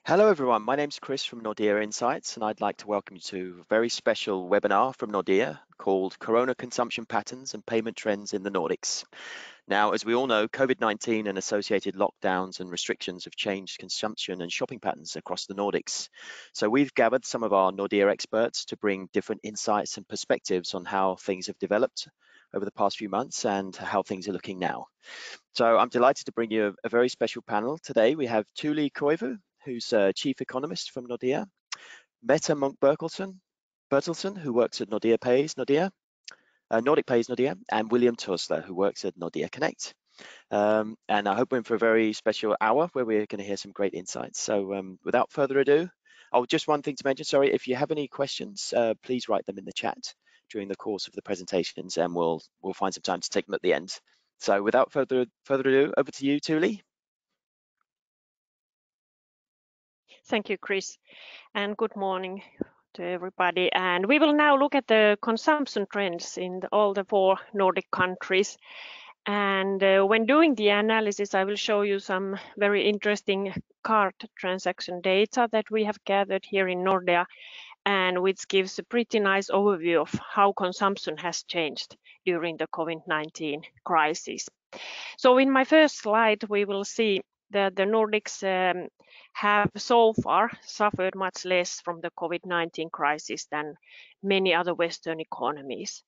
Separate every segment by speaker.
Speaker 1: Hello everyone, my name's Chris from Nordea Insights and I'd like to welcome you to a very special webinar from Nordea called Corona Consumption Patterns and Payment Trends in the Nordics. Now, as we all know, COVID-19 and associated lockdowns and restrictions have changed consumption and shopping patterns across the Nordics. So we've gathered some of our Nordea experts to bring different insights and perspectives on how things have developed over the past few months and how things are looking now. So I'm delighted to bring you a very special panel. Today we have Tuuli Koivu, who's Chief Economist from Nordea, Mette Munck Bertelson, who works at Nordic Pays Nordea, and William Torsler, who works at Nordea Connect. And I hope we're in for a very special hour where we're going to hear some great insights. So without further ado, just one thing to mention, sorry, if you have any questions, please write them in the chat during the course of the presentations and we'll find some time to take them at the end. So without further ado, over to you, Tuuli.
Speaker 2: Thank you, Chris, and good morning to everybody. And we will now look at the consumption trends in all the 4 Nordic countries. And when doing the analysis, I will show you some very interesting card transaction data that we have gathered here in Nordea, and which gives a pretty nice overview of how consumption has changed during the COVID-19 crisis. So in my first slide, we will see that the Nordics have so far suffered much less from the COVID-19 crisis than many other Western economies.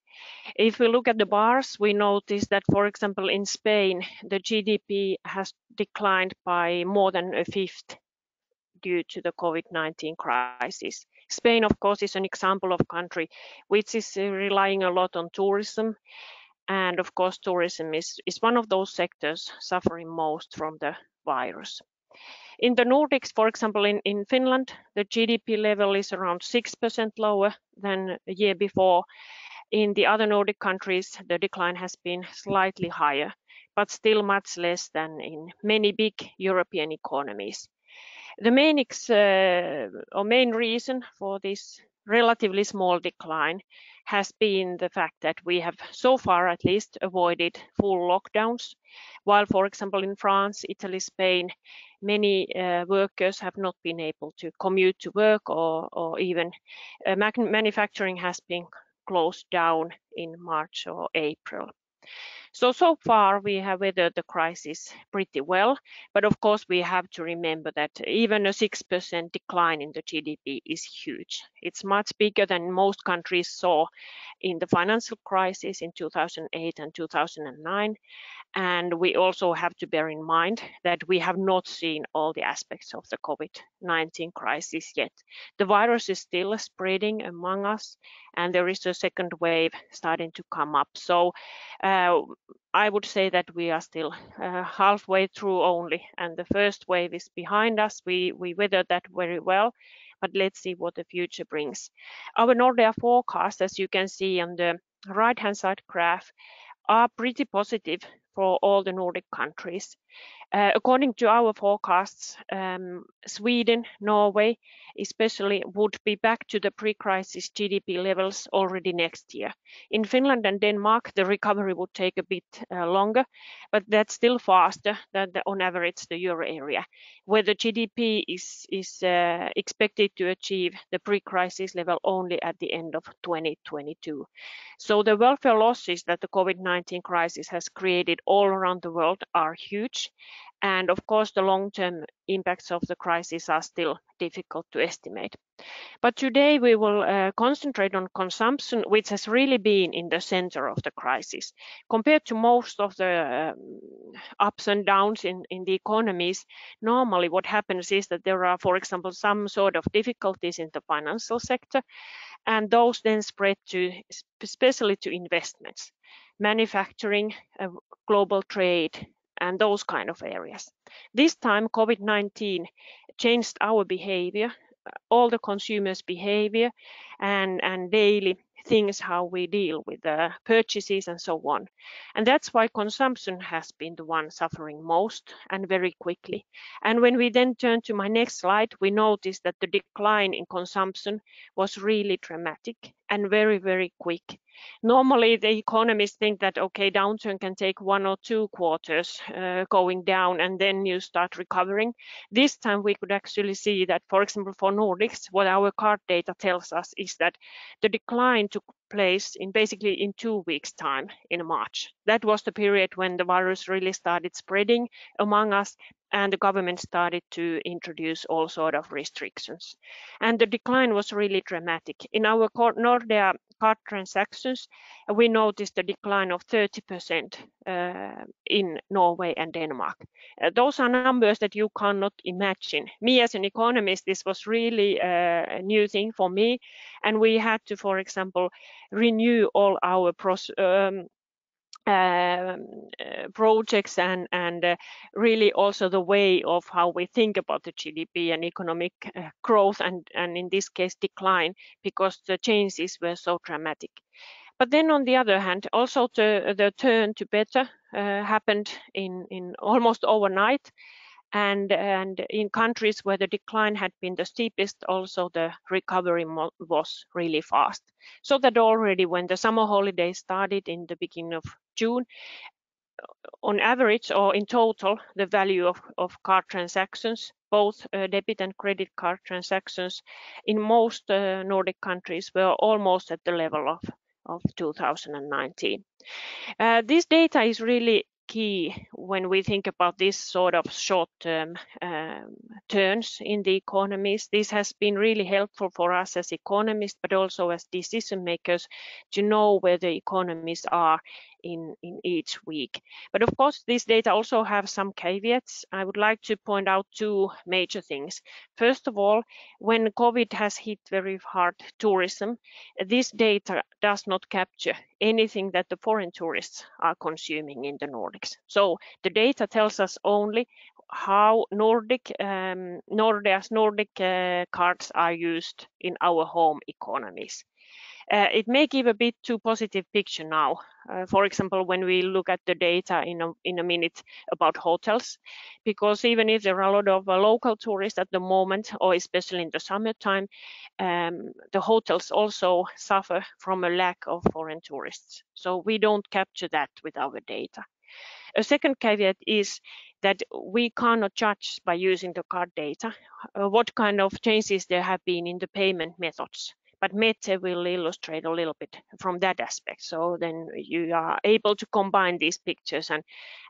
Speaker 2: If we look at the bars, we notice that, for example, in Spain, the GDP has declined by more than a fifth due to the COVID-19 crisis. Spain, of course, is an example of a country which is relying a lot on tourism. And of course, tourism is one of those sectors suffering most from the virus. In the Nordics, for example, in Finland, the GDP level is around 6% lower than a year before. In the other Nordic countries, the decline has been slightly higher, but still much less than in many big European economies. The main reason for this relatively small decline has been the fact that we have so far at least avoided full lockdowns, while, for example, in France, Italy, Spain, many workers have not been able to commute to work, or even manufacturing has been closed down in March or April. So far we have weathered the crisis pretty well, but of course we have to remember that even a 6% decline in the GDP is huge. It's much bigger than most countries saw in the financial crisis in 2008 and 2009. And we also have to bear in mind that we have not seen all the aspects of the COVID-19 crisis yet. The virus is still spreading among us, and there is a second wave starting to come up. So I would say that we are still halfway through only, and the first wave is behind us. We weathered that very well, but let's see what the future brings. Our Nordea forecast, as you can see on the right-hand side graph, are pretty positive for all the Nordic countries. According to our forecasts, Sweden, Norway especially would be back to the pre-crisis GDP levels already next year. In Finland and Denmark, the recovery would take a bit longer, but that's still faster than on average the euro area, where the GDP is expected to achieve the pre-crisis level only at the end of 2022. So the welfare losses that the COVID-19 crisis has created all around the world are huge. And of course, the long-term impacts of the crisis are still difficult to estimate. But today we will concentrate on consumption, which has really been in the center of the crisis. Compared to most of the ups and downs in the economies, normally what happens is that there are, for example, some sort of difficulties in the financial sector, and those then spread to especially to investments, manufacturing, global trade, and those kind of areas. This time COVID-19 changed our behavior, all the consumers' behavior, and daily things, how we deal with the purchases and so on. And that's why consumption has been the one suffering most and very quickly. And when we then turn to my next slide, we notice that the decline in consumption was really dramatic and very, very quick. Normally, the economists think that, okay, downturn can take 1 or 2 quarters going down, and then you start recovering. This time we could actually see that, for example, for Nordics, what our card data tells us is that the decline took place in basically in 2 weeks' time in March. That was the period when the virus really started spreading among us, and the government started to introduce all sort of restrictions. And the decline was really dramatic. In our Nordea card transactions, we noticed a decline of 30% in Norway and Denmark. Those are numbers that you cannot imagine. Me as an economist, this was really a new thing for me, and we had to, for example, renew all our projects and really also the way of how we think about the GDP and economic growth and in this case decline, because the changes were so dramatic. But then on the other hand, also the turn to better happened in almost overnight. And in countries where the decline had been the steepest, also the recovery was really fast. So that already when the summer holidays started in the beginning of June, on average or in total, the value of card transactions, both debit and credit card transactions in most Nordic countries were almost at the level of 2019. This data is really key when we think about this sort of short-term turns in the economies. This has been really helpful for us as economists, but also as decision makers to know where the economies are in each week. But of course, this data also have some caveats. I would like to point out 2 major things. First of all, when COVID has hit very hard tourism, this data does not capture anything that the foreign tourists are consuming in the Nordics. So the data tells us only how Nordea's Nordic cards are used in our home economies. It may give a bit too positive picture now. For example, when we look at the data in a minute about hotels, because even if there are a lot of local tourists at the moment, or especially in the summertime, the hotels also suffer from a lack of foreign tourists. So we don't capture that with our data. A second caveat is that we cannot judge by using the card data what kind of changes there have been in the payment methods. But Mette will illustrate a little bit from that aspect. So then you are able to combine these pictures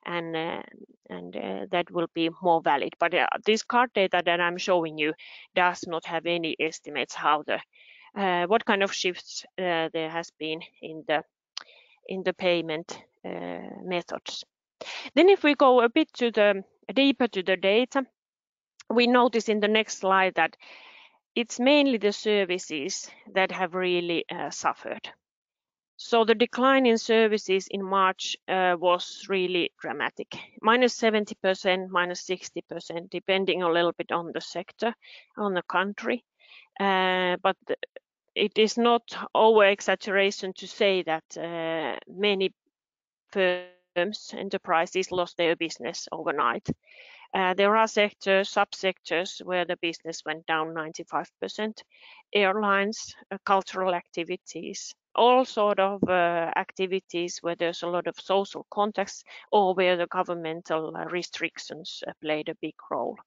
Speaker 2: and that will be more valid. But this card data that I'm showing you does not have any estimates how what kind of shifts there has been in the payment methods. Then if we go a bit deeper to the data, we notice in the next slide that it's mainly the services that have really suffered. So the decline in services in March was really dramatic, -70%, -60%, depending a little bit on the sector, on the country. But it is not over exaggeration to say that many firms, enterprises lost their business overnight. There are subsectors where the business went down 95%, airlines, cultural activities, all sort of activities where there's a lot of social contacts or where the governmental restrictions played a big role.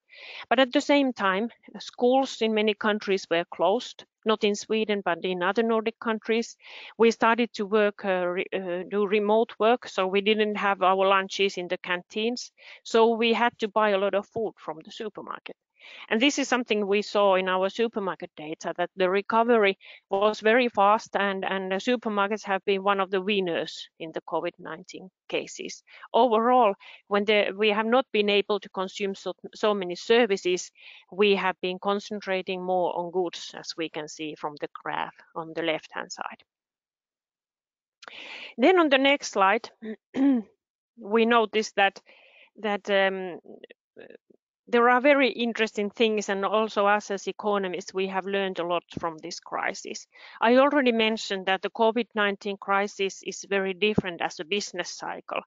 Speaker 2: But at the same time, schools in many countries were closed, not in Sweden, but in other Nordic countries. We started to do remote work, so we didn't have our lunches in the canteens. So we had to buy a lot of food from the supermarket. And this is something we saw in our supermarket data, that the recovery was very fast and the supermarkets have been one of the winners in the COVID-19 cases. Overall, when we have not been able to consume so many services, we have been concentrating more on goods, as we can see from the graph on the left-hand side. Then on the next slide, we notice that there are very interesting things, and also us as economists, we have learned a lot from this crisis. I already mentioned that the COVID-19 crisis is very different as a business cycle.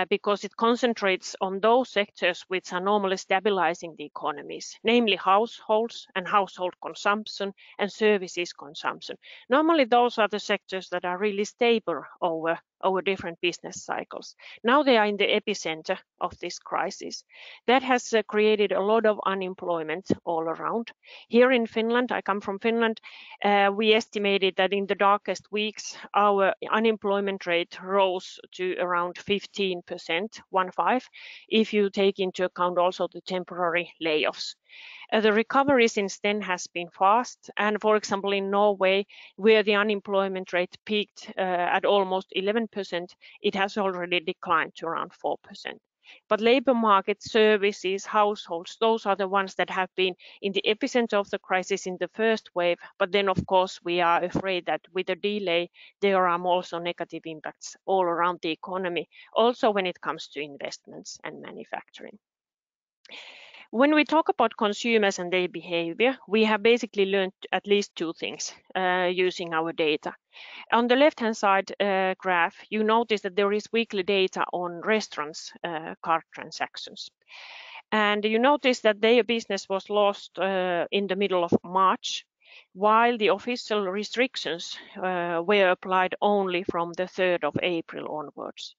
Speaker 2: Because it concentrates on those sectors which are normally stabilizing the economies, namely households and household consumption and services consumption. Normally, those are the sectors that are really stable over different business cycles. Now they are in the epicenter of this crisis. That has created a lot of unemployment all around. Here in Finland, I come from Finland, we estimated that in the darkest weeks, our unemployment rate rose to around 15%, 1.5, if you take into account also the temporary layoffs. The recovery since then has been fast, and for example in Norway, where the unemployment rate peaked at almost 11%, it has already declined to around 4%. But labor market, services, households, those are the ones that have been in the epicenter of the crisis in the first wave. But then, of course, we are afraid that with a delay, there are also negative impacts all around the economy, also when it comes to investments and manufacturing. When we talk about consumers and their behavior, we have basically learned at least two things using our data. On the left-hand side graph, you notice that there is weekly data on restaurants' card transactions. And you notice that their business was lost in the middle of March, while the official restrictions were applied only from the 3rd of April onwards.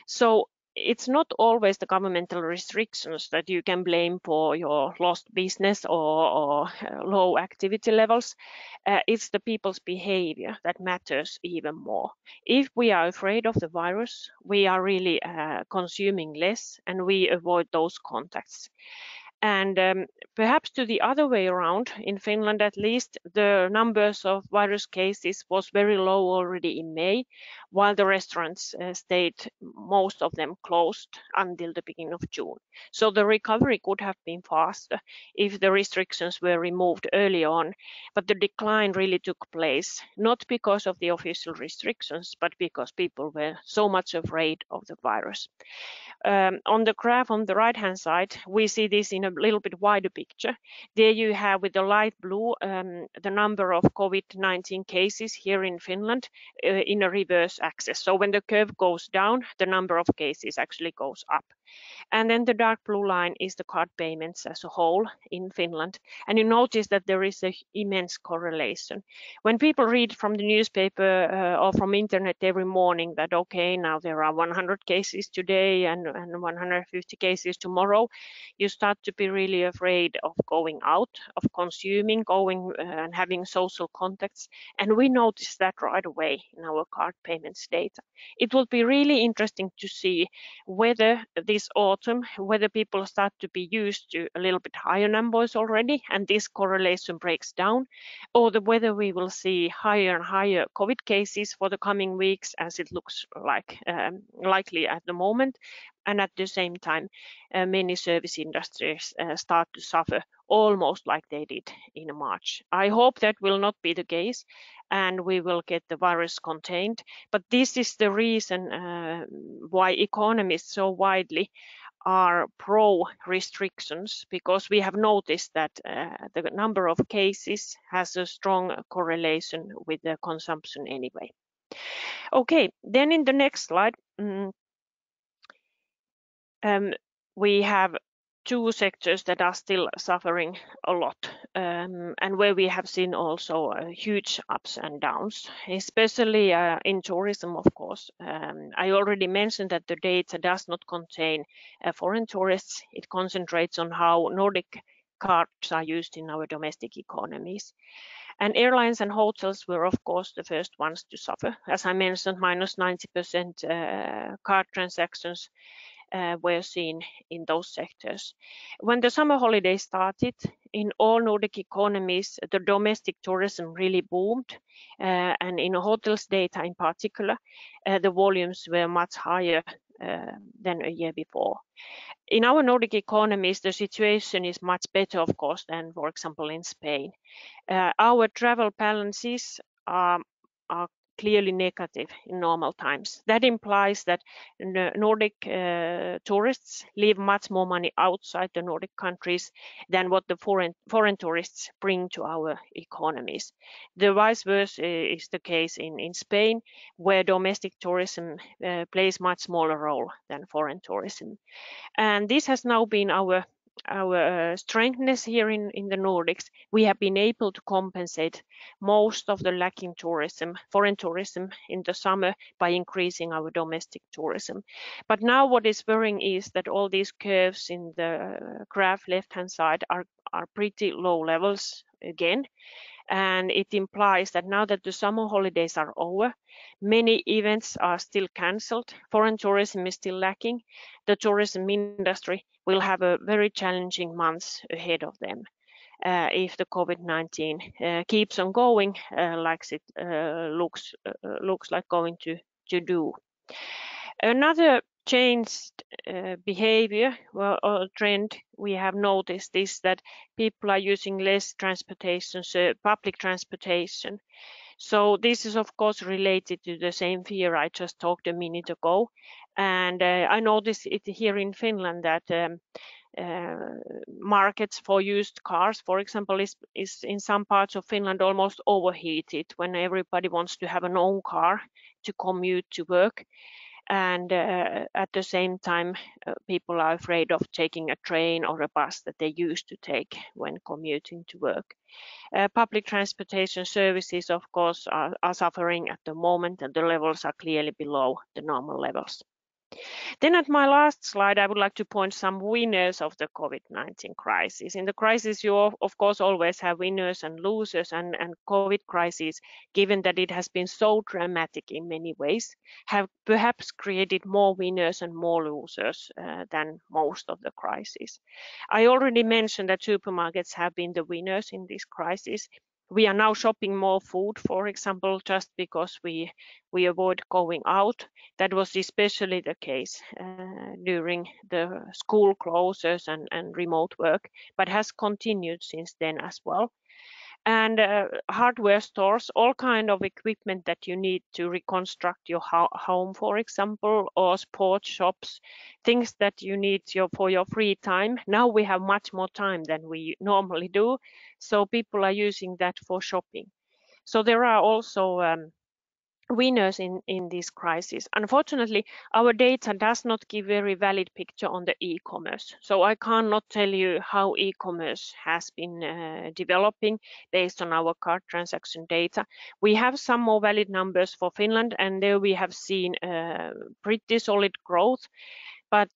Speaker 2: So it's not always the governmental restrictions that you can blame for your lost business or low activity levels. It's the people's behavior that matters even more. If we are afraid of the virus, we are really consuming less and we avoid those contacts. And perhaps to the other way around, in Finland at least, the numbers of virus cases was very low already in May, while the restaurants stayed, most of them closed until the beginning of June. So the recovery could have been faster if the restrictions were removed early on, but the decline really took place, not because of the official restrictions, but because people were so much afraid of the virus. On the graph on the right-hand side, we see this in a little bit wider picture. There you have with the light blue the number of COVID-19 cases here in Finland in a reverse axis. So when the curve goes down, the number of cases actually goes up. And then the dark blue line is the card payments as a whole in Finland. And you notice that there is an immense correlation. When people read from the newspaper or from internet every morning that, okay, now there are 100 cases today and 150 cases tomorrow, you start to be really afraid of going out, of consuming, going and having social contacts. And we notice that right away in our card payments data. It will be really interesting to see whether this autumn, whether people start to be used to a little bit higher numbers already and this correlation breaks down, or whether we will see higher and higher COVID cases for the coming weeks, as it looks like likely at the moment. And at the same time, many service industries start to suffer almost like they did in March. I hope that will not be the case and we will get the virus contained. But this is the reason why economists so widely are pro restrictions, because we have noticed that the number of cases has a strong correlation with the consumption anyway. Okay, then in the next slide, we have two sectors that are still suffering a lot and where we have seen also huge ups and downs, especially in tourism, of course. I already mentioned that the data does not contain foreign tourists. It concentrates on how Nordic cards are used in our domestic economies. And airlines and hotels were, of course, the first ones to suffer. As I mentioned, minus 90% card transactions were seen in those sectors. When the summer holiday started, in all Nordic economies, the domestic tourism really boomed, and in hotels data in particular, the volumes were much higher than a year before. In our Nordic economies, the situation is much better, of course, than, for example, in Spain. Our travel balances are clearly negative in normal times. That implies that Nordic tourists leave much more money outside the Nordic countries than what the foreign tourists bring to our economies. The vice versa is the case in Spain, where domestic tourism plays much smaller role than foreign tourism. And this has now been our strengthness here in the Nordics. We have been able to compensate most of the lacking tourism, foreign tourism in the summer by increasing our domestic tourism. But now what is worrying is that all these curves in the graph left-hand side are pretty low levels again. And it implies that now that the summer holidays are over, many events are still cancelled, foreign tourism is still lacking, the tourism industry will have a very challenging months ahead of them if the COVID-19 keeps on going like it looks like going to do. Another changed behavior or trend we have noticed is that people are using less transportation, so public transportation. So this is of course related to the same fear I just talked a minute ago. And I noticed it here in Finland that markets for used cars, for example, is in some parts of Finland almost overheated when everybody wants to have an own car to commute to work. And at the same time, people are afraid of taking a train or a bus that they used to take when commuting to work. Public transportation services, of course, are suffering at the moment, and the levels are clearly below the normal levels. Then at my last slide, I would like to point some winners of the COVID-19 crisis. In the crisis, you of course always have winners and losers, and COVID crisis, given that it has been so dramatic in many ways, have perhaps created more winners and more losers than most of the crisis. I already mentioned that supermarkets have been the winners in this crisis. We are now shopping more food, for example, just because we avoid going out. That was especially the case during the school closures and remote work, but has continued since then as well. And hardware stores, all kind of equipment that you need to reconstruct your home, for example, or sports shops, things that you need for your free time. Now we have much more time than we normally do, so people are using that for shopping. So there are also winners in this crisis. Unfortunately, our data does not give very valid picture on the e-commerce. So I cannot tell you how e-commerce has been developing based on our card transaction data. We have some more valid numbers for Finland, and there we have seen pretty solid growth. But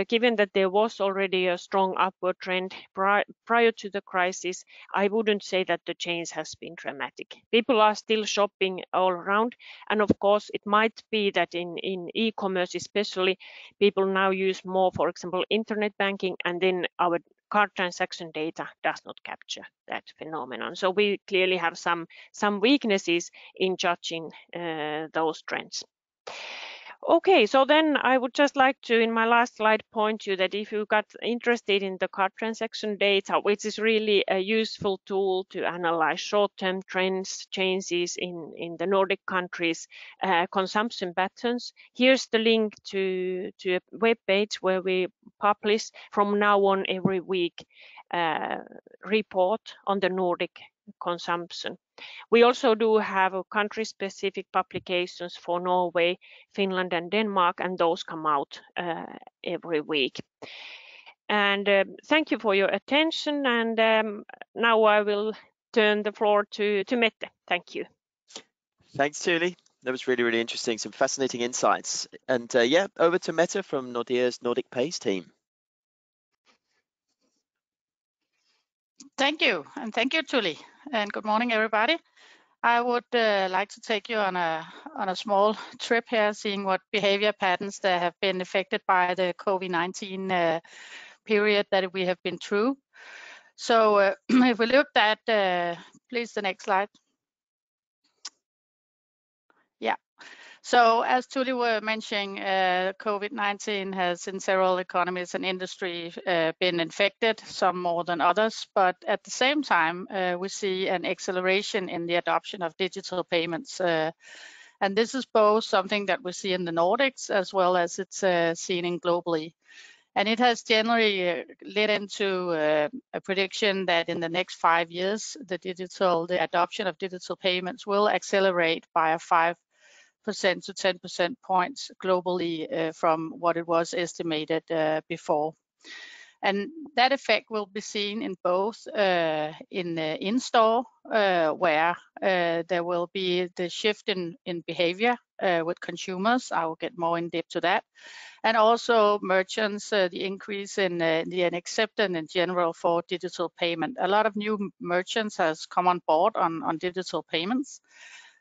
Speaker 2: given that there was already a strong upward trend prior to the crisis, I wouldn't say that the change has been dramatic. People are still shopping all around. And of course, it might be that in e-commerce especially, people now use more, for example, internet banking, and then our card transaction data does not capture that phenomenon. So we clearly have some weaknesses in judging those trends. Okay, so then I would just like to, in my last slide, point you that if you got interested in the card transaction data, which is really a useful tool to analyze short-term trends, changes in the Nordic countries, consumption patterns, here's the link to a web page where we publish from now on every week report on the Nordic consumption. We also do have country-specific publications for Norway, Finland, and Denmark, and those come out every week. And thank you for your attention. And now I will turn the floor to Mette. Thank you.
Speaker 1: Thanks, Tuuli. That was really, really interesting. Some fascinating insights. And yeah, over to Mette from Nordea's Nordic Pays team.
Speaker 3: Thank you, and thank you, Tuuli, and good morning, everybody. I would like to take you on a small trip here, seeing what behavior patterns that have been affected by the COVID-19 period that we have been through. So if we looked at, please, the next slide. Yeah. So as Tuuli were mentioning, COVID-19 has in several economies and industries been infected, some more than others, but at the same time, we see an acceleration in the adoption of digital payments. And this is both something that we see in the Nordics as well as it's seen in globally. And it has generally led into a prediction that in the next 5 years, the adoption of digital payments will accelerate by a 5% to 10% points globally from what it was estimated before. And that effect will be seen in both in-store, where there will be the shift in behavior with consumers. I will get more in depth to that. And also merchants, the increase in the acceptance in general for digital payment. A lot of new merchants has come on board on digital payments.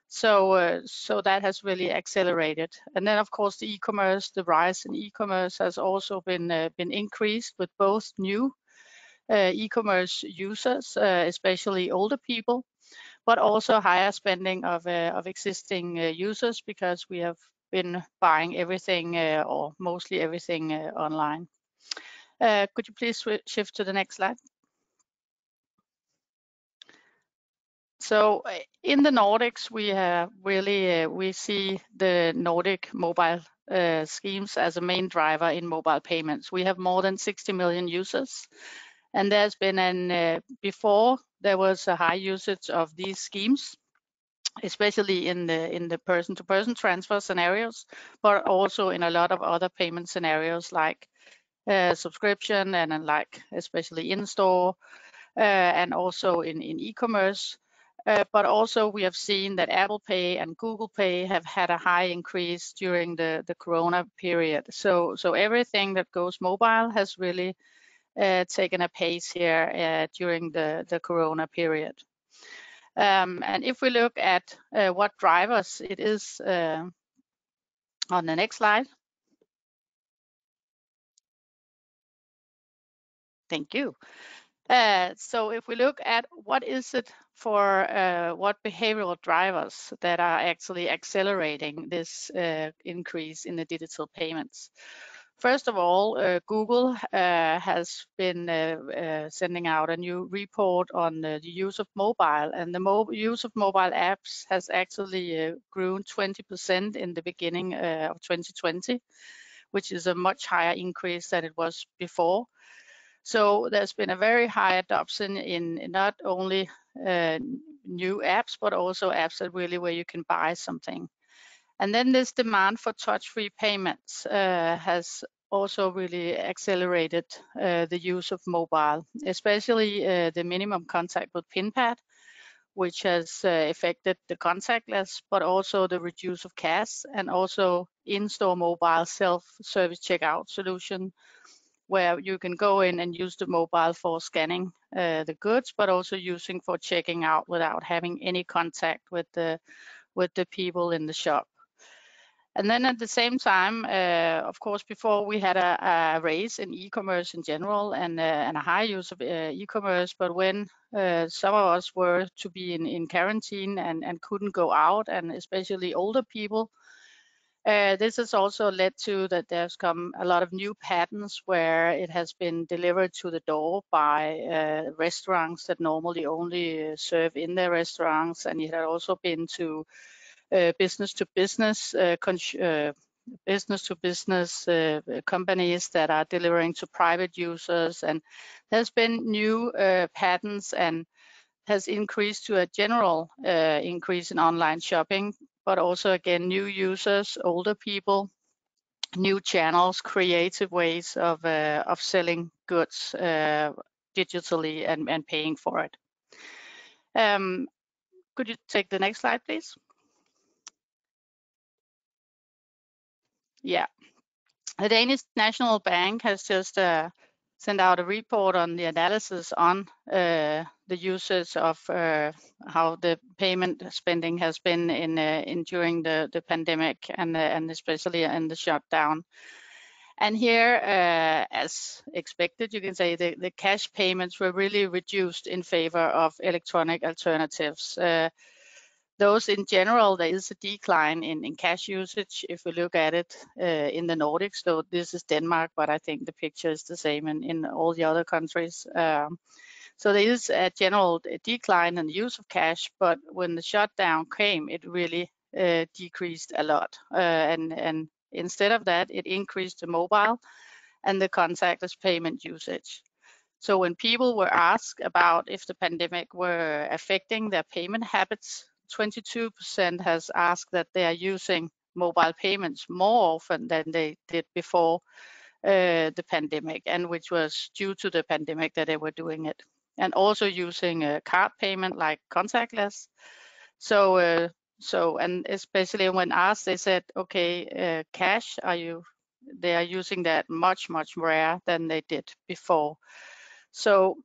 Speaker 3: So that has really accelerated. And then of course the e-commerce, the rise in e-commerce has also been increased with both new e-commerce users, especially older people, but also higher spending of existing users because we have been buying everything or mostly everything online. Could you please shift to the next slide? So in the Nordics, we have really we see the Nordic mobile schemes as a main driver in mobile payments. We have more than 60 million users, and there's been before there was a high usage of these schemes, especially in the person-to-person transfer scenarios, but also in a lot of other payment scenarios like subscription and like especially in-store and also in e-commerce. But also we have seen that Apple Pay and Google Pay have had a high increase during the Corona period. So everything that goes mobile has really taken a pace here during the Corona period. And if we look at what drivers it is on the next slide. Thank you. So if we look at what is it for what behavioral drivers that are actually accelerating this increase in the digital payments. First of all, Google has been sending out a new report on the use of mobile, and the use of mobile apps has actually grown 20% in the beginning of 2020, which is a much higher increase than it was before. So there's been a very high adoption in not only new apps, but also apps that really where you can buy something. And then this demand for touch-free payments has also really accelerated the use of mobile, especially the minimum contact with PIN pad, which has affected the contactless, but also the reduce of cash and also in-store mobile self-service checkout solution, where you can go in and use the mobile for scanning the goods, but also using for checking out without having any contact with the people in the shop. And then at the same time, of course, before we had a raise in e-commerce in general and a high use of e-commerce, but when some of us were to be in quarantine and couldn't go out, and especially older people, this has also led to that there's come a lot of new patterns where it has been delivered to the door by restaurants that normally only serve in their restaurants, and it had also been to business to business companies that are delivering to private users, and there's been new patterns and has increased to a general increase in online shopping, but also again new users, older people, new channels, creative ways of selling goods digitally and paying for it. Could you take the next slide, please? Yeah, the Danish National Bank has just sent out a report on the analysis on the usage of how the payment spending has been in during the pandemic and especially in the shutdown. And here, as expected, you can say the cash payments were really reduced in favor of electronic alternatives. those in general, there is a decline in cash usage if we look at it in the Nordics. So this is Denmark, but I think the picture is the same in all the other countries. So there is a general decline in the use of cash, but when the shutdown came, it really decreased a lot. And instead of that, it increased the mobile and the contactless payment usage. So when people were asked about if the pandemic were affecting their payment habits, 22% has asked that they are using mobile payments more often than they did before the pandemic, and which was due to the pandemic that they were doing it. And also using a card payment like contactless. So and especially when asked, they said, okay, cash, they are using that much rare than they did before. So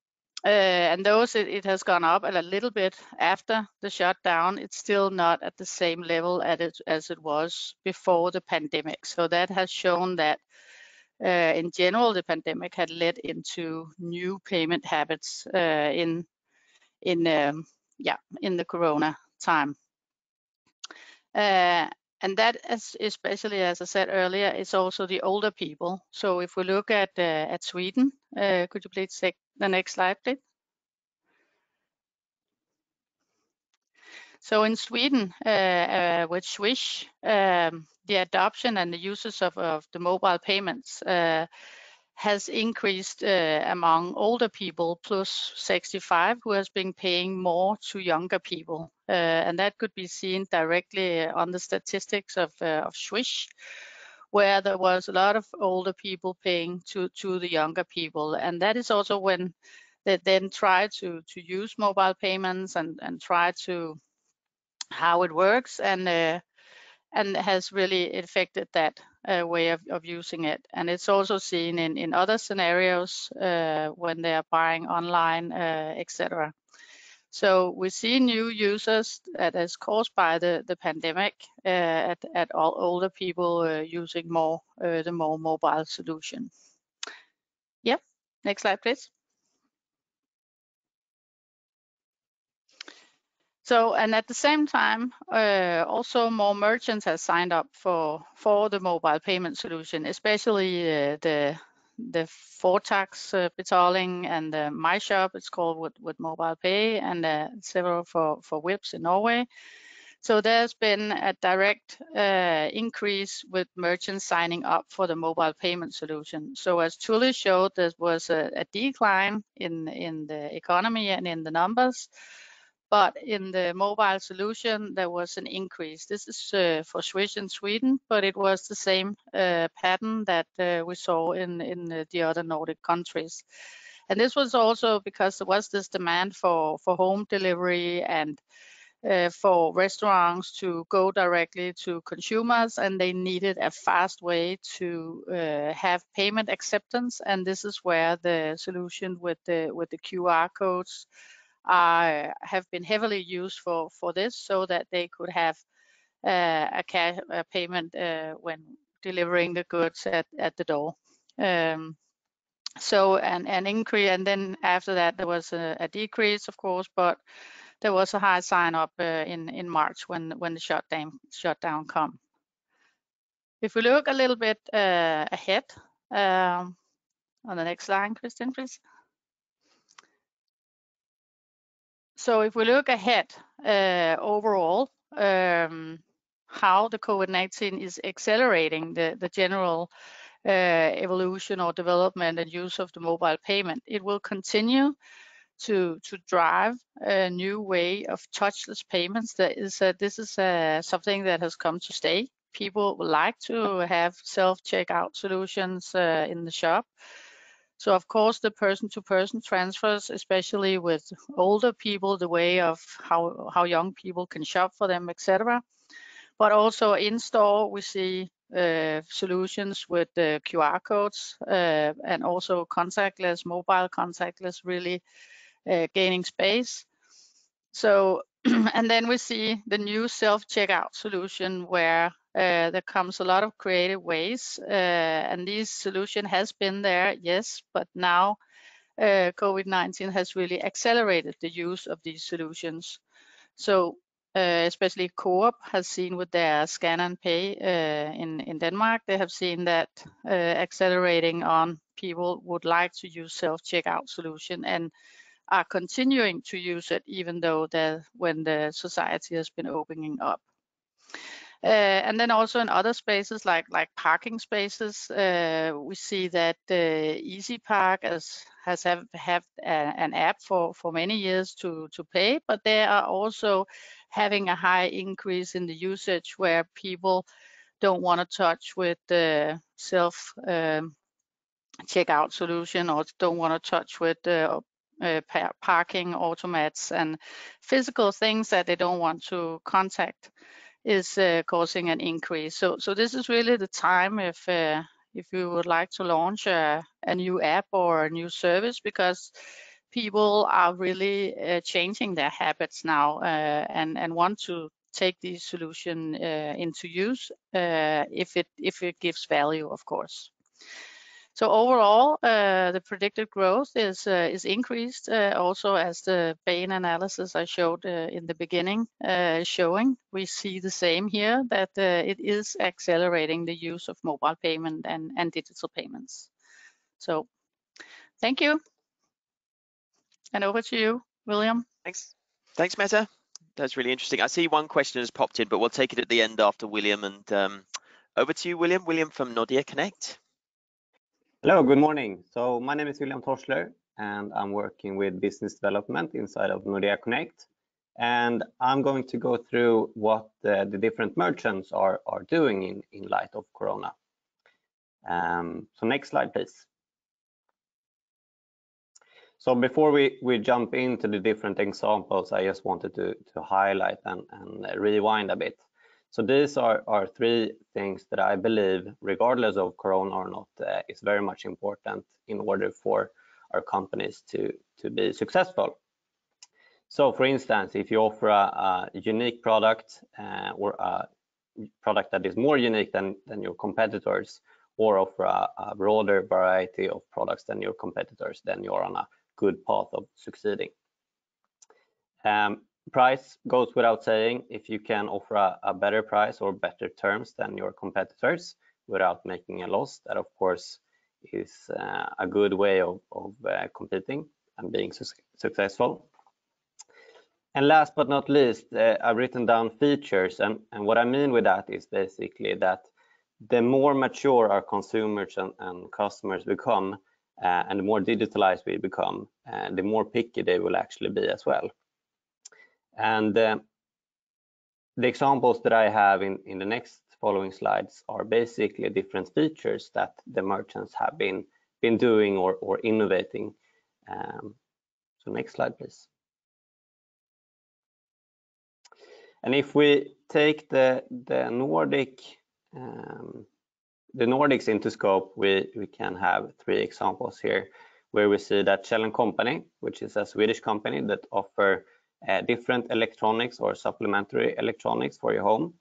Speaker 3: and those it has gone up a little bit after the shutdown. It's still not at the same level as it was before the pandemic. So that has shown that in general the pandemic had led into new payment habits in the corona time. And that is especially, as I said earlier, it's also the older people. So if we look at Sweden, could you please take the next slide, please? So in Sweden, with Swish, the adoption and the uses of the mobile payments has increased among older people plus 65 who has been paying more to younger people. And that could be seen directly on the statistics of Swish, where there was a lot of older people paying to the younger people. And that is also when they then try to use mobile payments and try to how it works, and has really affected that way of using it. And it's also seen in other scenarios when they are buying online, etc. So we see new users that is caused by the pandemic at all older people using the more mobile solution. Yep, next slide, please. So, and at the same time, also more merchants have signed up for the mobile payment solution, especially the Fortax betaling and the My Shop, it's called with mobile pay, and several for Whips in Norway. So there's been a direct increase with merchants signing up for the mobile payment solution. So as Tuuli showed, there was a decline in the economy and in the numbers. But in the mobile solution, there was an increase. This is for Swish in Sweden, but it was the same pattern that we saw in the other Nordic countries. And this was also because there was this demand for home delivery and for restaurants to go directly to consumers, and they needed a fast way to have payment acceptance. And this is where the solution with the QR codes have been heavily used for this, so that they could have a payment when delivering the goods at the door. So an increase, and then after that there was a decrease, of course, but there was a high sign up in March when the shutdown come. If we look a little bit ahead, on the next slide, Christian, please. So if we look ahead overall, how the COVID-19 is accelerating the general evolution or development and use of the mobile payment, it will continue to drive a new way of touchless payments. This is something that has come to stay. People would like to have self-checkout solutions in the shop. So of course, the person-to-person transfers, especially with older people, the way of how young people can shop for them, etc. But also in store, we see solutions with the QR codes and also contactless, mobile contactless, really gaining space. So, and then we see the new self-checkout solution where there comes a lot of creative ways, and this solution has been there, yes, but now COVID-19 has really accelerated the use of these solutions. So especially Coop has seen with their scan and pay in Denmark. They have seen that accelerating on people would like to use self-checkout solution and are continuing to use it even though when the society has been opening up. And then also in other spaces like parking spaces, we see that Easy Park has had an app for many years to pay, but they are also having a high increase in the usage where people don't want to touch with the self checkout solution or don't want to touch with parking automats and physical things that they don't want to contact is causing an increase. So this is really the time if you would like to launch a new app or a new service, because people are really changing their habits now and want to take these solution into use if it gives value, of course. So overall, the predicted growth is increased, also as the Bain analysis I showed in the beginning is showing. We see the same here, that it is accelerating the use of mobile payment and digital payments. So thank you. And over to you, William.
Speaker 1: Thanks, Mette. That's really interesting. I see one question has popped in, but we'll take it at the end after William. And over to you, William. William from Nordea Connect.
Speaker 4: Hello, good morning. So my name is William Torsler, and I'm working with business development inside of Nordea Connect. And I'm going to go through what the different merchants are doing in light of Corona. So next slide, please. So before we jump into the different examples, I just wanted to highlight and rewind a bit. So these are three things that I believe, regardless of Corona or not, is very much important in order for our companies to be successful. So for instance, if you offer a unique product or a product that is more unique than your competitors, or offer a broader variety of products than your competitors, then you're on a good path of succeeding. Price goes without saying. If you can offer a better price or better terms than your competitors without making a loss, that of course is a good way of competing and being successful. And last but not least, I've written down features, and what I mean with that is basically that the more mature our consumers and customers become, and the more digitalized we become, the more picky they will actually be as well. And the examples that I have in the next following slides are basically different features that the merchants have been doing or innovating. So next slide, please. And if we take the Nordics into scope, we can have three examples here, where we see that Kjell & Company, which is a Swedish company that offer different electronics or supplementary electronics for your home,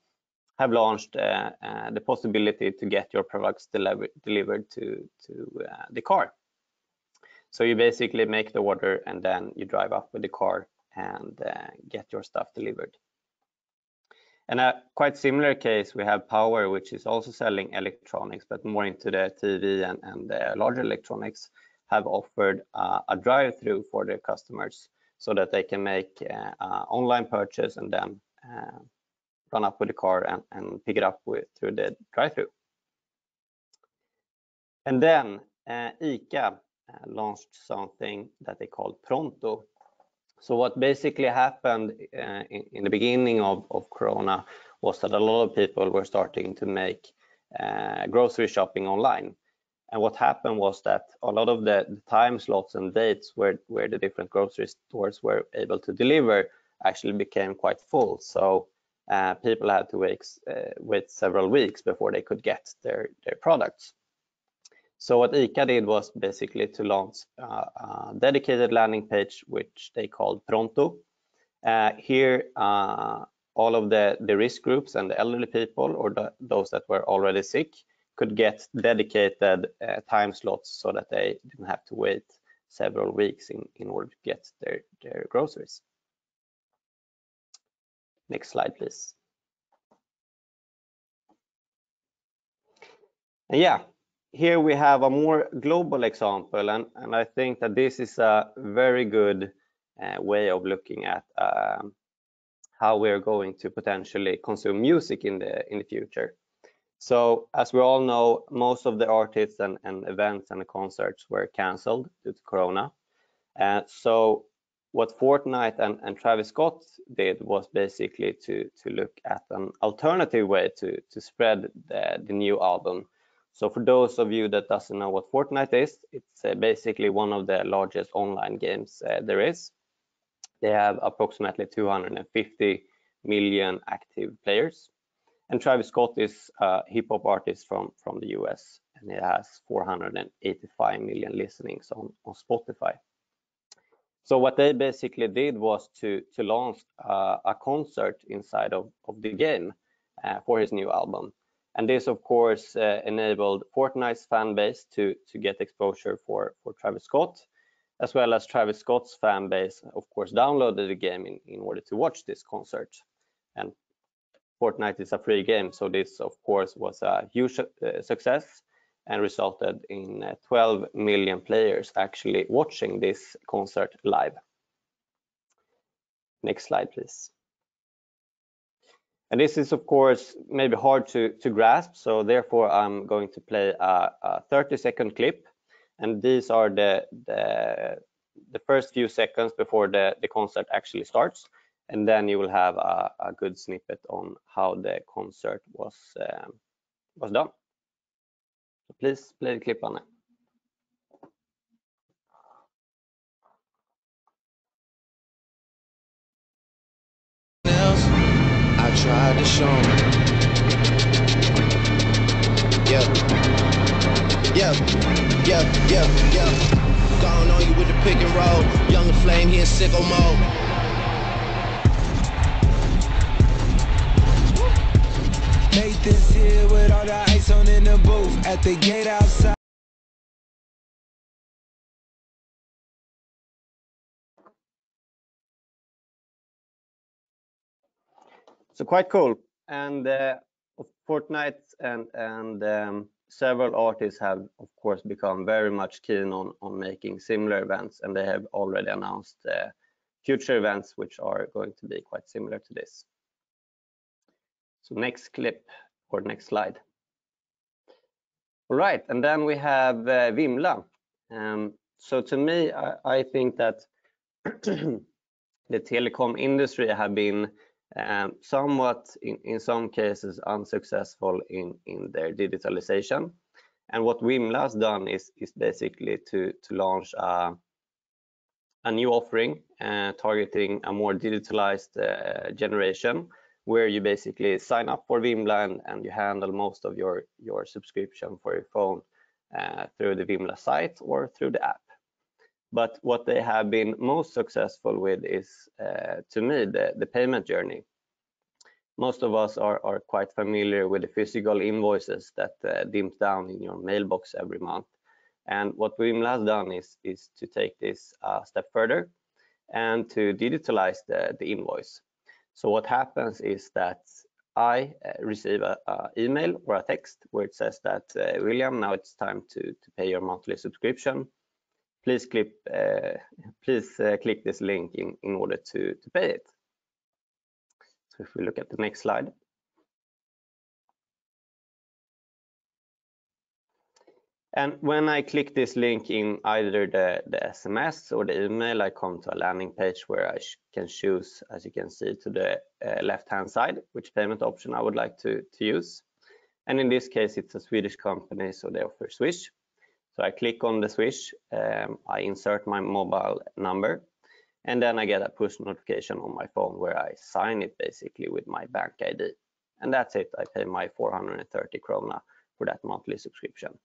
Speaker 4: have launched the possibility to get your products delivered to the car. So you basically make the order and then you drive up with the car and get your stuff delivered. And a quite similar case, we have Power, which is also selling electronics, but more into the TV and the larger electronics, have offered a drive-through for their customers so that they can make an online purchase and then run up with the car and pick it up through the drive-through. And then ICA launched something that they called Pronto. So what basically happened in the beginning of Corona was that a lot of people were starting to make grocery shopping online. And what happened was that a lot of the time slots and dates where the different grocery stores were able to deliver actually became quite full. So people had to wait several weeks before they could get their products. So what ICA did was basically to launch a dedicated landing page, which they called Pronto. Here, all of the risk groups and the elderly people or those that were already sick could get dedicated time slots so that they didn't have to wait several weeks in order to get their groceries. Next slide, please. And yeah, here we have a more global example, and I think that this is a very good way of looking at how we're going to potentially consume music in the future. So as we all know, most of the artists and events and concerts were cancelled due to Corona. So what Fortnite and Travis Scott did was basically to look at an alternative way to spread the new album. So for those of you that doesn't know what Fortnite is, it's basically one of the largest online games there is. They have approximately 250 million active players. And Travis Scott is a hip hop artist from the US, and he has 485 million listenings on Spotify. So what they basically did was to launch a concert inside of the game for his new album. And this, of course, enabled Fortnite's fan base to get exposure for Travis Scott, as well as Travis Scott's fan base, of course, downloaded the game in order to watch this concert. And Fortnite is a free game, so this, of course, was a huge success and resulted in 12 million players actually watching this concert live. Next slide, please. And this is, of course, maybe hard to grasp, so therefore I'm going to play a 30-second clip, and these are the first few seconds before the concert actually starts, and then you will have a good snippet on how the concert was done. So please play the clip, Anne.
Speaker 5: I tried to show him. Yeah. Gone on you with the pick and roll. Younger flame, he in sicko mode. Nathan's here with all the ice on in the booth at the gate outside.
Speaker 4: So quite cool, and Fortnite and several artists have, of course, become very much keen on making similar events, and they have already announced future events which are going to be quite similar to this. So next clip or next slide. All right, and then we have Vimla. So to me, I think that the telecom industry have been somewhat, in some cases, unsuccessful in their digitalization. And what Vimla has done is basically to launch a new offering targeting a more digitalized generation, where you basically sign up for Vimla and you handle most of your subscription for your phone through the Vimla site or through the app. But what they have been most successful with is, to me, the payment journey. Most of us are quite familiar with the physical invoices that dimps down in your mailbox every month. And what Vimla has done is to take this a step further and to digitalize the invoice. So what happens is that I receive an email or a text where it says that, William, now it's time to pay your monthly subscription. Please click this link in order to pay it. So if we look at the next slide. And when I click this link in either the SMS or the email, I come to a landing page where I can choose, as you can see, to the left-hand side, which payment option I would like to use. And in this case, it's a Swedish company, so they offer Swish. So I click on the Swish, I insert my mobile number, and then I get a push notification on my phone where I sign it basically with my bank ID. And that's it. I pay my 430 krona for that monthly subscription.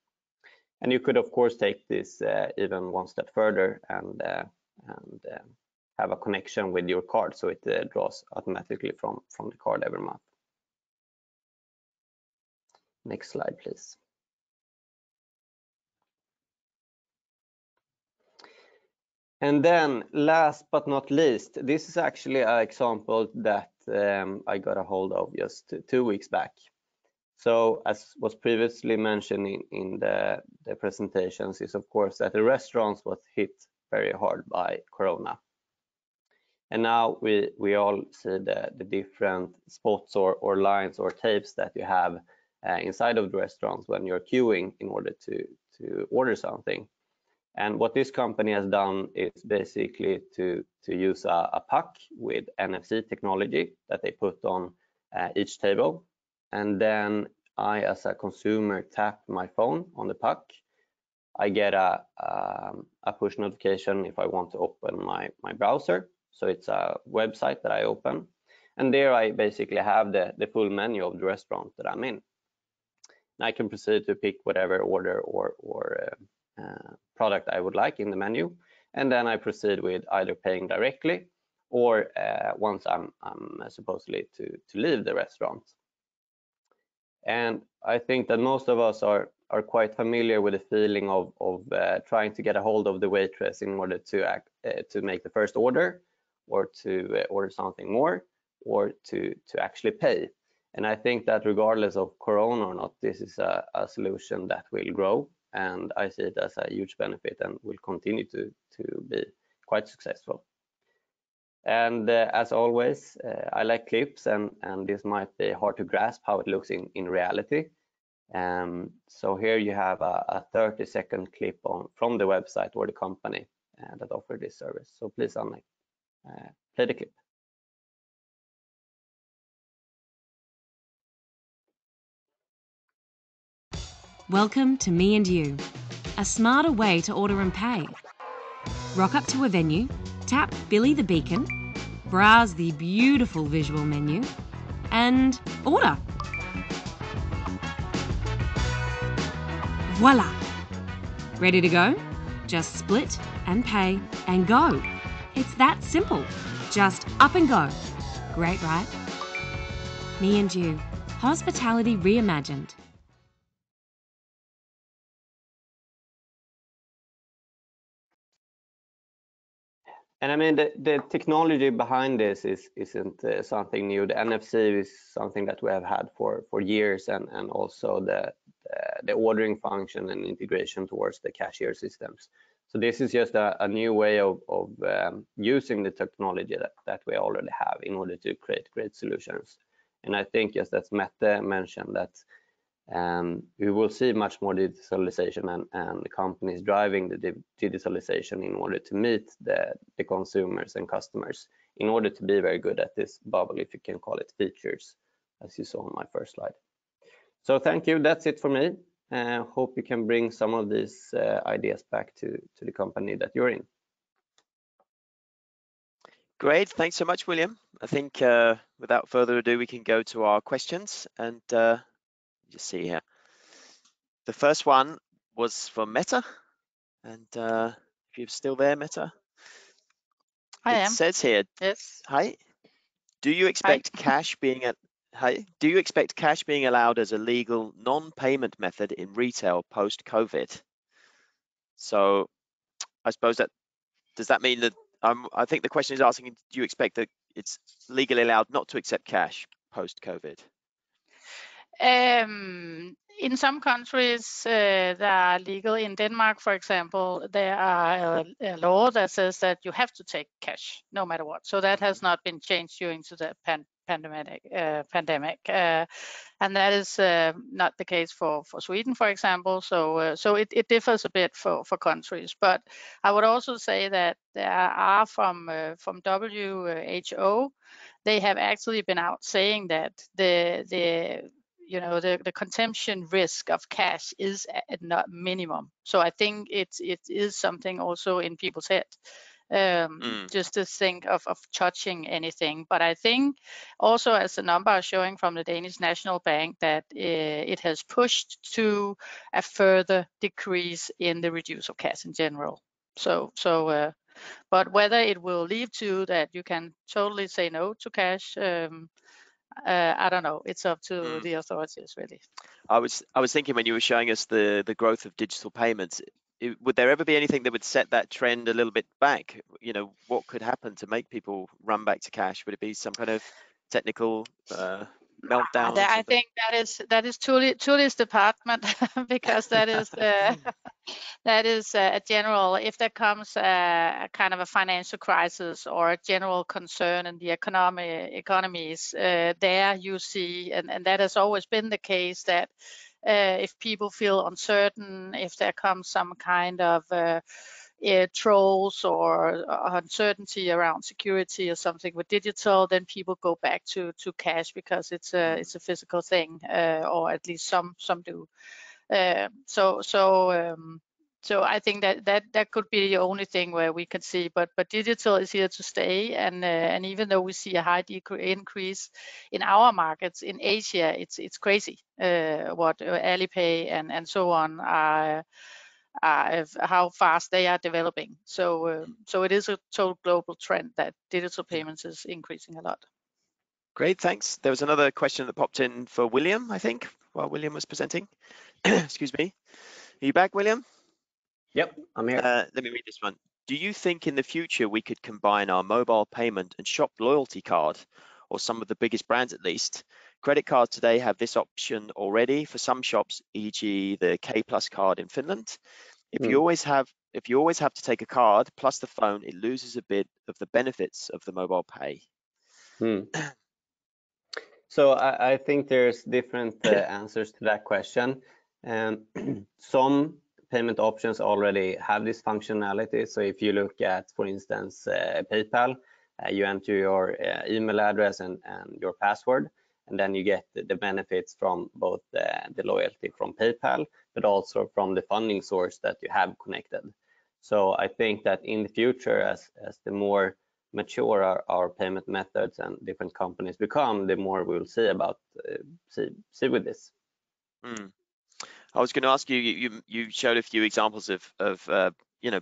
Speaker 4: And you could, of course, take this even one step further and have a connection with your card, so it draws automatically from the card every month. Next slide, please. And then last but not least, this is actually an example that I got a hold of just 2 weeks back. So as was previously mentioned in the presentations, is of course that the restaurants was hit very hard by Corona. And now we all see the different spots or lines or tapes that you have inside of the restaurants when you're queuing in order to order something. And what this company has done is basically to use a puck with NFC technology that they put on each table. And then I, as a consumer, tap my phone on the puck. I get a push notification if I want to open my browser. So it's a website that I open. And there I basically have the full menu of the restaurant that I'm in. And I can proceed to pick whatever order or product I would like in the menu, and then I proceed with either paying directly or once I'm supposedly to leave the restaurant. And I think that most of us are quite familiar with the feeling of trying to get a hold of the waitress in order to make the first order, or to order something more, or to actually pay. And I think that regardless of Corona or not, this is a solution that will grow. And I see it as a huge benefit and will continue to be quite successful. And as always, I like clips, and this might be hard to grasp how it looks in reality. So here you have a 30-second clip from the website or the company that offer this service. So please, Anna, play the clip.
Speaker 6: Welcome to Me and You, a smarter way to order and pay. Rock up to a venue, tap Billy the Beacon, browse the beautiful visual menu, and order. Voila! Ready to go? Just split and pay and go. It's that simple. Just up and go. Great, right? Me and You, hospitality reimagined.
Speaker 4: And I mean, the technology behind this isn't something new. The NFC is something that we have had for years, and also the ordering function and integration towards the cashier systems. So this is just a new way of using the technology that we already have in order to create great solutions. And I think, just as Mette mentioned, that we will see much more digitalization and the companies driving the digitalization in order to meet the consumers and customers, in order to be very good at this bubble, if you can call it, features, as you saw on my first slide. So thank you. That's it for me. Hope you can bring some of these ideas back to the company that you're in.
Speaker 1: Great, thanks so much, William. I think without further ado, we can go to our questions, and just see here. The first one was for Mette, and if you're still there, Mette.
Speaker 3: I am.
Speaker 1: It says here.
Speaker 3: Yes.
Speaker 1: Hi. Do you expect cash being allowed as a legal non-payment method in retail post-COVID? So I suppose does that mean that I think the question is asking, do you expect that it's legally allowed not to accept cash post-COVID?
Speaker 3: In some countries that are legal. In Denmark, for example, there are a law that says that you have to take cash no matter what. So that has not been changed during the pandemic, and that is not the case for Sweden, for example. So it differs a bit for countries. But I would also say that there are from WHO, they have actually been out saying that the consumption risk of cash is at not minimum. So I think it is something also in people's head, just to think of touching anything. But I think also, as the number are showing from the Danish National Bank, that it has pushed to a further decrease in the reduce of cash in general. But whether it will lead to that you can totally say no to cash, I don't know. It's up to the authorities, really.
Speaker 1: I was thinking, when you were showing us the growth of digital payments, would there ever be anything that would set that trend a little bit back? What could happen to make people run back to cash? Would it be some kind of technical meltdown? Or
Speaker 3: I think that is Tuuli's department because that is that is a general. If there comes a kind of a financial crisis or a general concern in the economies, there you see, and that has always been the case, that if people feel uncertain, if there comes some kind of trolls or uncertainty around security or something with digital, then people go back to cash because it's a physical thing, or at least some do. So I think that could be the only thing where we can see, but digital is here to stay, and even though we see a high increase in our markets in Asia, it's crazy what Alipay and so on are. How fast they are developing. So it is a total global trend that digital payments is increasing a lot.
Speaker 1: Great, thanks. There was another question that popped in for William, I think, while William was presenting. Excuse me. Are you back, William?
Speaker 4: Yep, I'm here.
Speaker 1: Let me read this one. Do you think in the future we could combine our mobile payment and shop loyalty card, or some of the biggest brands at least? Credit cards today have this option already for some shops, e.g. the K Plus card in Finland. If you always have to take a card plus the phone, it loses a bit of the benefits of the mobile pay.
Speaker 4: So I think there's different answers to that question. Some payment options already have this functionality. So if you look at, for instance, PayPal, you enter your email address and your password, and then you get the benefits from both the loyalty from PayPal, but also from the funding source that you have connected. So I think that in the future, as the more mature our payment methods and different companies become, the more we'll see about see with this.
Speaker 1: I was going to ask you. You showed a few examples of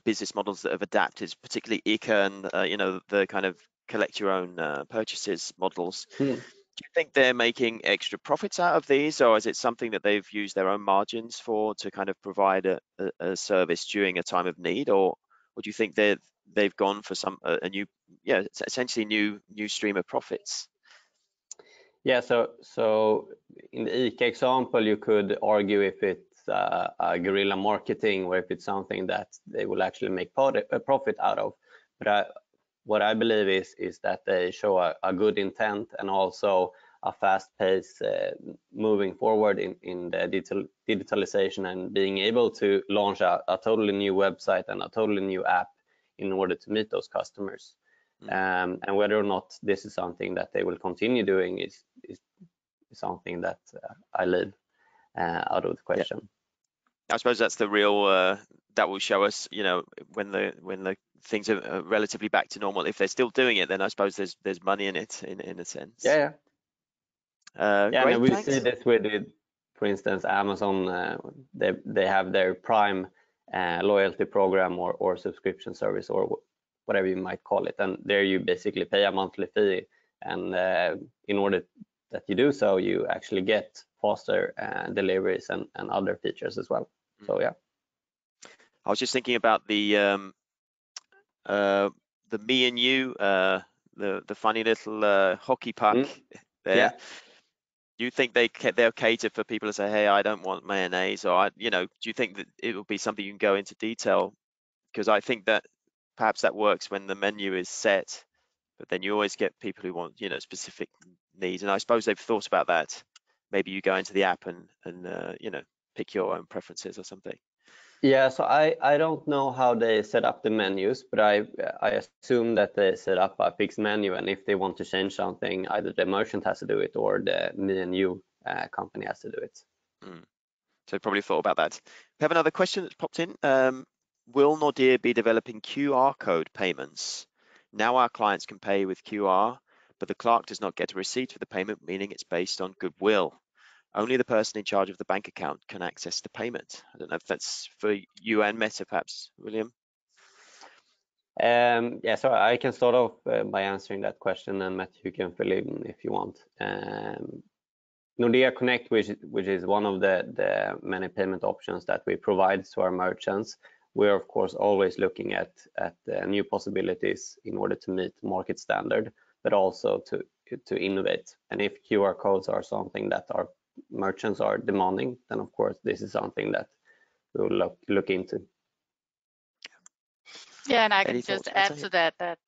Speaker 1: business models that have adapted, particularly ICA and the kind of collect your own purchases models. Do you think they're making extra profits out of these, or is it something that they've used their own margins for to kind of provide a service during a time of need, or do you think they've gone for a new, essentially new stream of profits?
Speaker 4: Yeah, so in the ICA example, you could argue if it's a guerrilla marketing or if it's something that they will actually make a profit out of. But what I believe is that they show a good intent and also a fast pace moving forward in the digitalization and being able to launch a totally new website and a totally new app in order to meet those customers. And whether or not this is something that they will continue doing is something that I leave out of the question.
Speaker 1: Yeah. I suppose that's the real that will show us, when the things are relatively back to normal. If they're still doing it, then I suppose there's money in it in a sense.
Speaker 4: Yeah.
Speaker 1: Great,
Speaker 4: and we
Speaker 1: thanks.
Speaker 4: see this with, for instance, Amazon. They have their Prime loyalty program or subscription service or whatever you might call it, and there you basically pay a monthly fee, and in order that you do so, you actually get faster deliveries and other features as well. So yeah.
Speaker 1: I was just thinking about the Me and You, the funny little hockey puck there.
Speaker 4: Yeah.
Speaker 1: Do you think they'll cater for people who say, hey, I don't want mayonnaise, or do you think that it will be something you can go into detail? Because I think that perhaps that works when the menu is set, but then you always get people who want specific needs, and I suppose they've thought about that. Maybe you go into the app and pick your own preferences or something.
Speaker 4: Yeah, so I don't know how they set up the menus, but I assume that they set up a fixed menu, and if they want to change something, either the merchant has to do it or the Me and You company has to do it.
Speaker 1: So probably thought about that. We have another question that's popped in. Will Nordea be developing QR code payments? Now our clients can pay with QR, but the clerk does not get a receipt for the payment, meaning it's based on goodwill. Only the person in charge of the bank account can access the payment. I don't know if that's for you and Mette, perhaps, William.
Speaker 4: Yeah, so I can start off by answering that question, and Mette, you can fill in if you want. Nordea Connect, which is one of the many payment options that we provide to our merchants, we're of course always looking at new possibilities in order to meet market standard, but also to innovate. And if QR codes are something that our merchants are demanding, then of course this is something that we will look into.
Speaker 3: Yeah, and I
Speaker 1: Any
Speaker 3: can just
Speaker 1: thoughts,
Speaker 3: add
Speaker 1: Mette?
Speaker 3: to that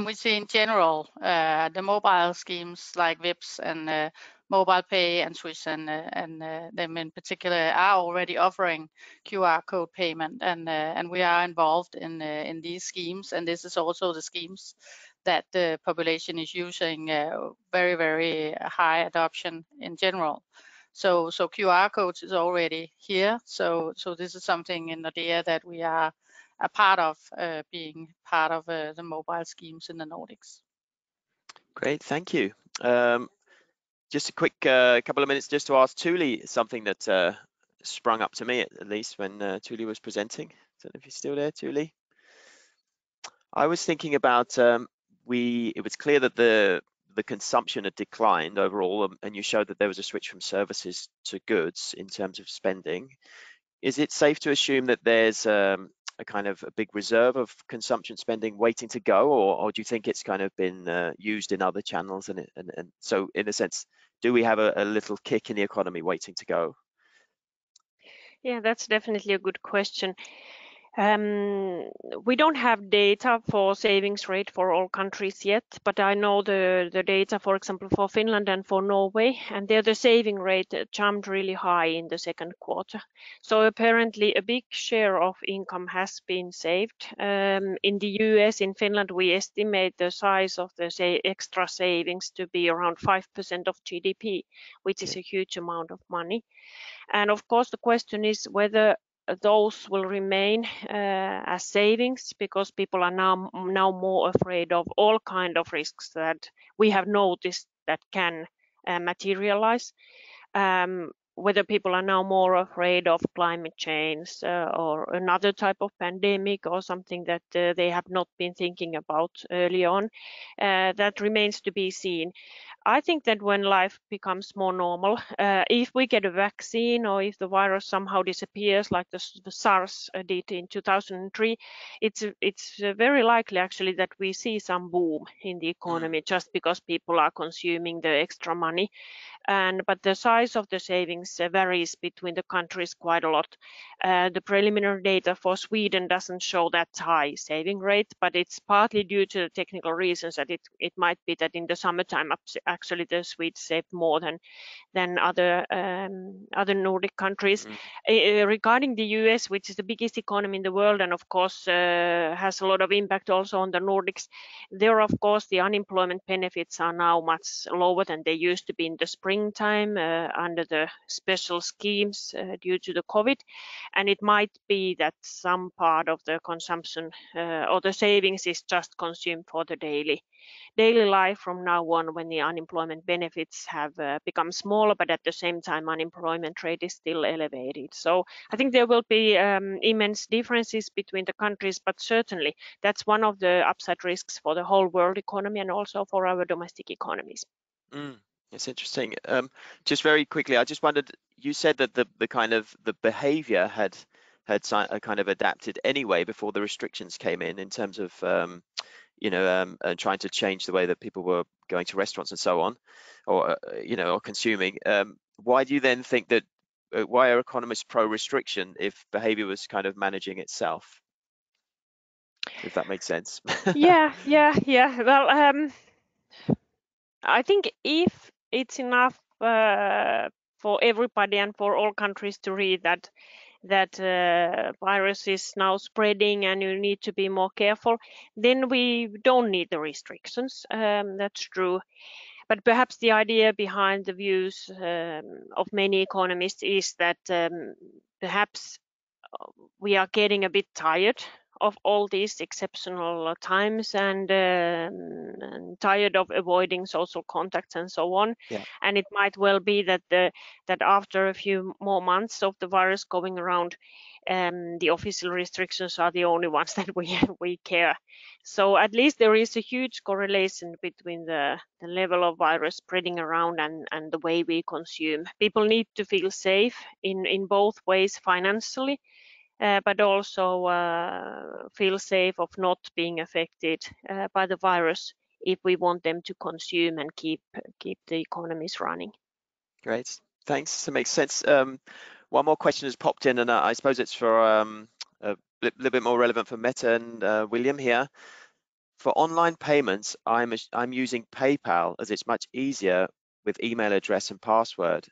Speaker 3: we see in general the mobile schemes like Vips and Mobile Pay and Swish and them in particular are already offering QR code payment, and we are involved in these schemes, and this is also the schemes that the population is using very, very high adoption in general. So QR codes is already here. So this is something in Nordea that we are a part of, being part of the mobile schemes in the Nordics.
Speaker 1: Great, thank you. Just a quick couple of minutes just to ask Tuuli something that sprung up to me at least when Tuuli was presenting. I don't know if you're still there, Tuuli. I was thinking about it was clear that the consumption had declined overall, and you showed that there was a switch from services to goods in terms of spending. Is it safe to assume that there's a kind of a big reserve of consumption spending waiting to go, or do you think it's kind of been used in other channels? And so in a sense, do we have a little kick in the economy waiting to go?
Speaker 2: Yeah, that's definitely a good question. We don't have data for savings rate for all countries yet, but I know the data, for example, for Finland and for Norway, and there the saving rate jumped really high in the second quarter. So apparently a big share of income has been saved. In the US, in Finland, we estimate the size of the extra savings to be around 5% of GDP, which is a huge amount of money. And of course, the question is whether those will remain as savings, because people are now more afraid of all kind of risks that we have noticed that can materialize. Whether people are now more afraid of climate change or another type of pandemic or something that they have not been thinking about early on, that remains to be seen. I think that when life becomes more normal, if we get a vaccine or if the virus somehow disappears like the SARS did in 2003, it's very likely actually that we see some boom in the economy just because people are consuming the extra money. But the size of the savings varies between the countries quite a lot. The preliminary data for Sweden doesn't show that high saving rate, but it's partly due to the technical reasons that it might be that in the summertime actually the Swedes saved more than other Nordic countries. Regarding the US, which is the biggest economy in the world and of course has a lot of impact also on the Nordics, there of course the unemployment benefits are now much lower than they used to be in the springtime under the special schemes due to the COVID, and it might be that some part of the consumption or the savings is just consumed for the daily life from now on, when the unemployment benefits have become smaller, but at the same time unemployment rate is still elevated. So I think there will be immense differences between the countries, but certainly that's one of the upside risks for the whole world economy and also for our domestic economies.
Speaker 1: It's interesting. Just very quickly, I just wondered, you said that the kind of the behavior had kind of adapted anyway before the restrictions came in terms of trying to change the way that people were going to restaurants and so on, or or consuming. Why do you then think that? Why are economists pro-restriction if behavior was kind of managing itself? If that makes sense.
Speaker 2: Yeah. Well, I think if it's enough for everybody and for all countries to read that virus is now spreading and you need to be more careful, then we don't need the restrictions. That's true. But perhaps the idea behind the views of many economists is that perhaps we are getting a bit tired of all these exceptional times and tired of avoiding social contacts and so on.
Speaker 1: Yeah.
Speaker 2: And it might well be that that after a few more months of the virus going around, the official restrictions are the only ones that we care. So at least there is a huge correlation between the level of virus spreading around and the way we consume. People need to feel safe in both ways, financially, but also feel safe of not being affected by the virus if we want them to consume and keep the economies running.
Speaker 1: Great, thanks. That makes sense. One more question has popped in, and I suppose it's for a little bit more relevant for Mette and William here. For online payments, I'm using PayPal as it's much easier with email address and password,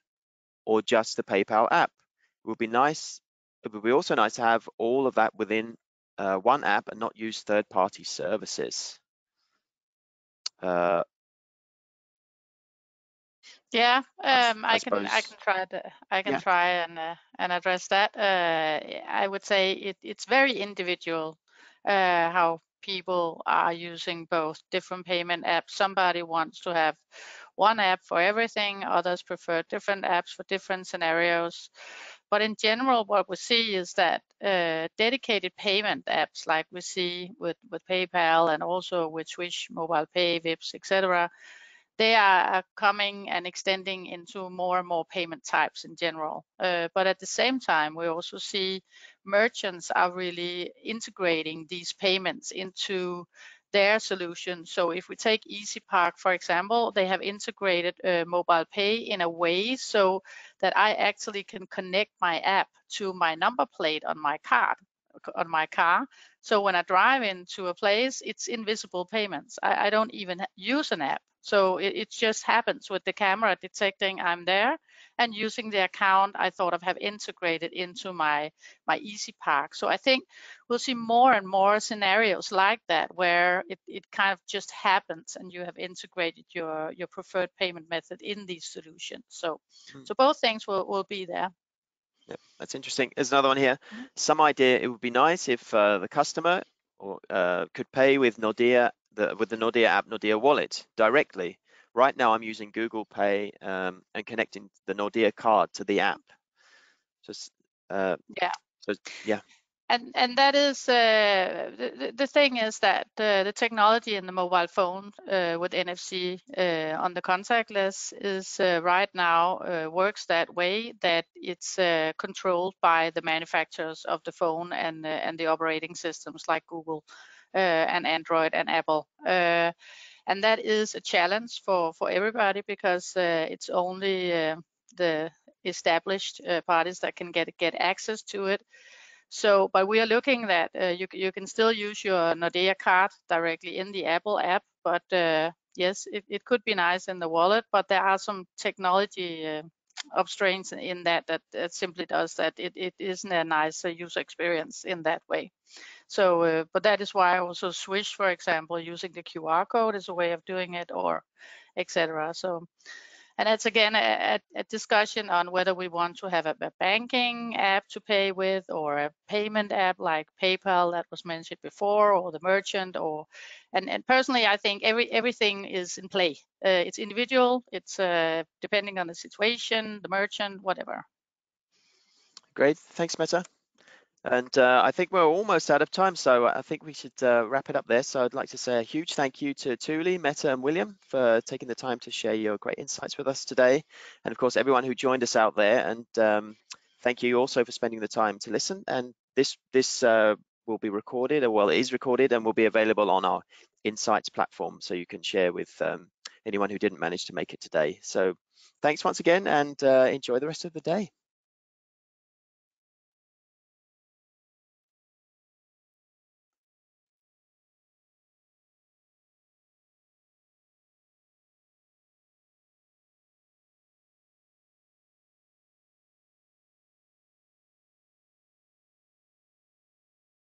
Speaker 1: or just the PayPal app. It would be nice. It would be also nice to have all of that within one app and not use third-party services.
Speaker 3: Yeah, I
Speaker 1: suppose,
Speaker 3: can try and address that. I would say it's very individual how people are using both different payment apps. Somebody wants to have one app for everything, others prefer different apps for different scenarios. But in general, what we see is that dedicated payment apps like we see with PayPal and also with Swish, Mobile Pay, Vipps, etc., they are coming and extending into more and more payment types in general. But at the same time, we also see merchants are really integrating these payments into their solution. So if we take EasyPark, for example, they have integrated mobile pay in a way so that I actually can connect my app to my number plate on my car. So when I drive into a place, it's invisible payments. I don't even use an app. So it just happens with the camera detecting I'm there and using the account I thought of have integrated into my EasyPark. So I think we'll see more and more scenarios like that where it kind of just happens and you have integrated your preferred payment method in these solutions. So both things will be there.
Speaker 1: Yep, that's interesting. There's another one here. Some idea it would be nice if the customer could pay with Nordea, with the Nordea app, Nordea Wallet directly. Right now, I'm using Google Pay and connecting the Nordea card to the app. Just yeah.
Speaker 3: And that is the thing is that the technology in the mobile phone with NFC on the contactless is right now works that way, that it's controlled by the manufacturers of the phone and the operating systems like Google and Android and Apple. And that is a challenge for everybody because it's only the established parties that can get access to it. So, but we are looking that you can still use your Nordea card directly in the Apple app, but yes, it could be nice in the wallet, but there are some technology obstructions in that simply does that. It isn't a nice user experience in that way. So, but that is why also Swish, for example, using the QR code is a way of doing it, or etc. So. And that's again a discussion on whether we want to have a banking app to pay with or a payment app like PayPal that was mentioned before, or the merchant, or and personally I think everything is in play. It's individual. It's depending on the situation, the merchant, whatever.
Speaker 1: Great, thanks, Mette. And I think we're almost out of time, so I think we should wrap it up there. So I'd like to say a huge thank you to Tuuli, Mette and William for taking the time to share your great insights with us today. And of course, everyone who joined us out there. And thank you also for spending the time to listen. And this will be recorded, or well, it is recorded and will be available on our Insights platform. So you can share with anyone who didn't manage to make it today. So thanks once again, and enjoy the rest of the day.